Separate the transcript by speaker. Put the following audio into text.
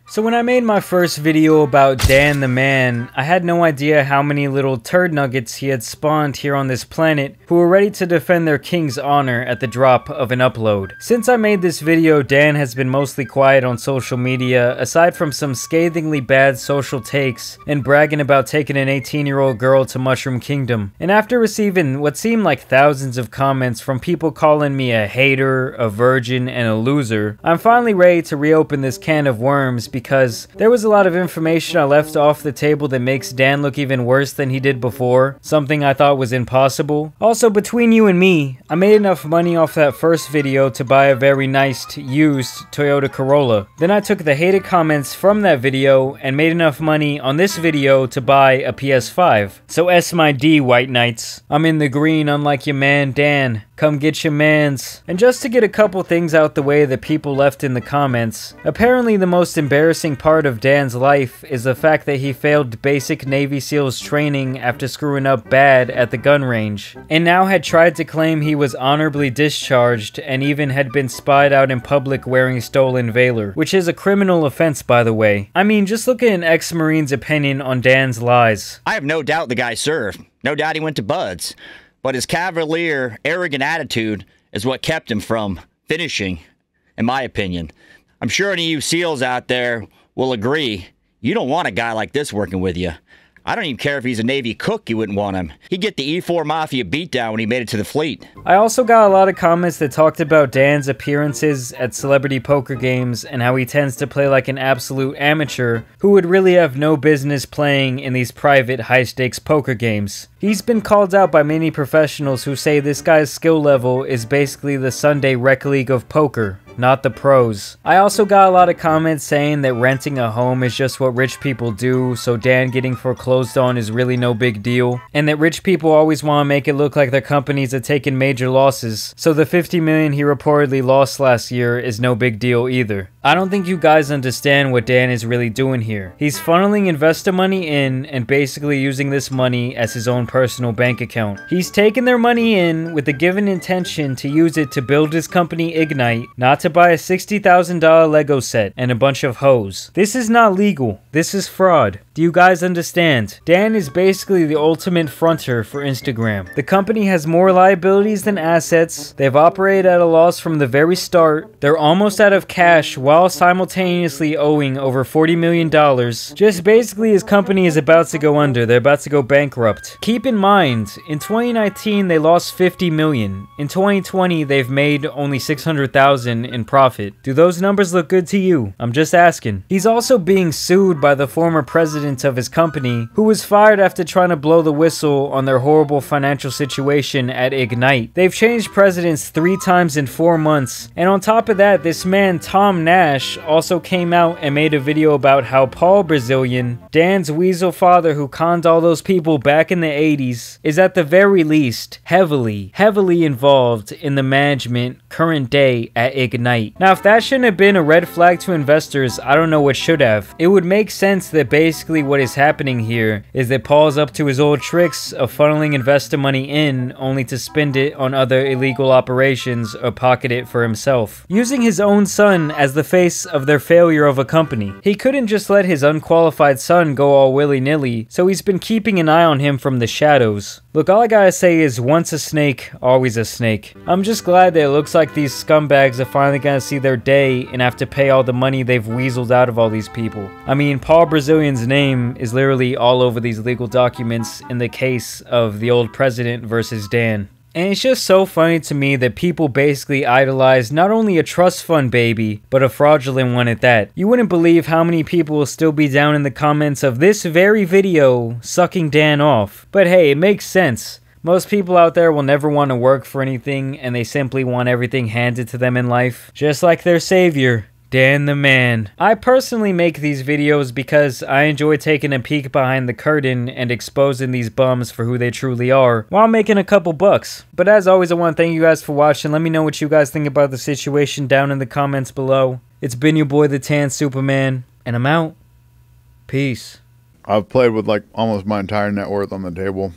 Speaker 1: So when I made my first video about Dan the Man, I had no idea how many little turd nuggets he had spawned here on this planet who were ready to defend their king's honor at the drop of an upload. Since I made this video, Dan has been mostly quiet on social media, aside from some scathingly bad social takes and bragging about taking an 18-year-old girl to Mushroom Kingdom. And after receiving what seemed like thousands of comments from people calling me a hater, a virgin, and a loser, I'm finally ready to reopen this can of worms because there was a lot of information I left off the table that makes Dan look even worse than he did before, something I thought was impossible. Also, between you and me, I made enough money off that first video to buy a very nice used Toyota Corolla. Then I took the hated comments from that video and made enough money on this video to buy a PS5. So S my D, White Knights. I'm in the green unlike your man Dan. Come get your mans. And just to get a couple things out the way that people left in the comments, apparently the most embarrassing part of Dan's life is the fact that he failed basic Navy SEALs training after screwing up bad at the gun range, and now had tried to claim he was honorably discharged and even had been spied out in public wearing stolen Valor, which is a criminal offense, by the way. I mean, just look at an ex-Marine's opinion on Dan's lies.
Speaker 2: I have no doubt the guy served. No doubt he went to Buds. But his cavalier, arrogant attitude is what kept him from finishing, in my opinion. I'm sure any of you SEALs out there will agree. You don't want a guy like this working with you. I don't even care if he's a Navy cook, you wouldn't want him. He'd get the E4 Mafia beatdown when he made it to the fleet.
Speaker 1: I also got a lot of comments that talked about Dan's appearances at celebrity poker games and how he tends to play like an absolute amateur who would really have no business playing in these private high-stakes poker games. He's been called out by many professionals who say this guy's skill level is basically the Sunday rec league of poker, not the pros. I also got a lot of comments saying that renting a home is just what rich people do, so Dan getting foreclosed on is really no big deal, and that rich people always want to make it look like their companies are taking major losses, so the $50 million he reportedly lost last year is no big deal either. I don't think you guys understand what Dan is really doing here. He's funneling investor money in and basically using this money as his own personal bank account. He's taken their money in with the given intention to use it to build his company Ignite, not to buy a $60,000 Lego set and a bunch of hoes. This is not legal. This is fraud. Do you guys understand? Dan is basically the ultimate fronter for Instagram. The company has more liabilities than assets. They've operated at a loss from the very start. They're almost out of cash while simultaneously owing over $40 million. Just basically his company is about to go under. They're about to go bankrupt. Keep in mind, in 2019 they lost $50 million. In 2020 they've made only $600,000 in profit. Do those numbers look good to you? I'm just asking. He's also being sued by the former president of his company, who was fired after trying to blow the whistle on their horrible financial situation at Ignite. They've changed presidents 3 times in 4 months, and on top of that, this man Tom Nash also came out and made a video about how Paul Bilzerian, Dan's weasel father who conned all those people back in the 80s, is at the very least heavily involved in the management current day at Ignite. Now, if that shouldn't have been a red flag to investors, I don't know what should have. It would make sense that basically what is happening here is that Paul's up to his old tricks of funneling investor money in only to spend it on other illegal operations or pocket it for himself, using his own son as the face of their failure of a company. He couldn't just let his unqualified son go all willy-nilly, so he's been keeping an eye on him from the shadows. Look, all I gotta say is once a snake, always a snake. I'm just glad that it looks like these scumbags are finally gonna see their day and have to pay all the money they've weaseled out of all these people. I mean, Paul Bilzerian's name is literally all over these legal documents in the case of the old president versus Dan. And it's just so funny to me that people basically idolize not only a trust fund baby, but a fraudulent one at that. You wouldn't believe how many people will still be down in the comments of this very video sucking Dan off. But hey, it makes sense. Most people out there will never want to work for anything, and they simply want everything handed to them in life, just like their savior, Dan the Man. I personally make these videos because I enjoy taking a peek behind the curtain and exposing these bums for who they truly are, while making a couple bucks. But as always, I want to thank you guys for watching. Let me know what you guys think about the situation down in the comments below. It's been your boy, the Tan Superman, and I'm out. Peace.
Speaker 3: I've played with like almost my entire net worth on the table.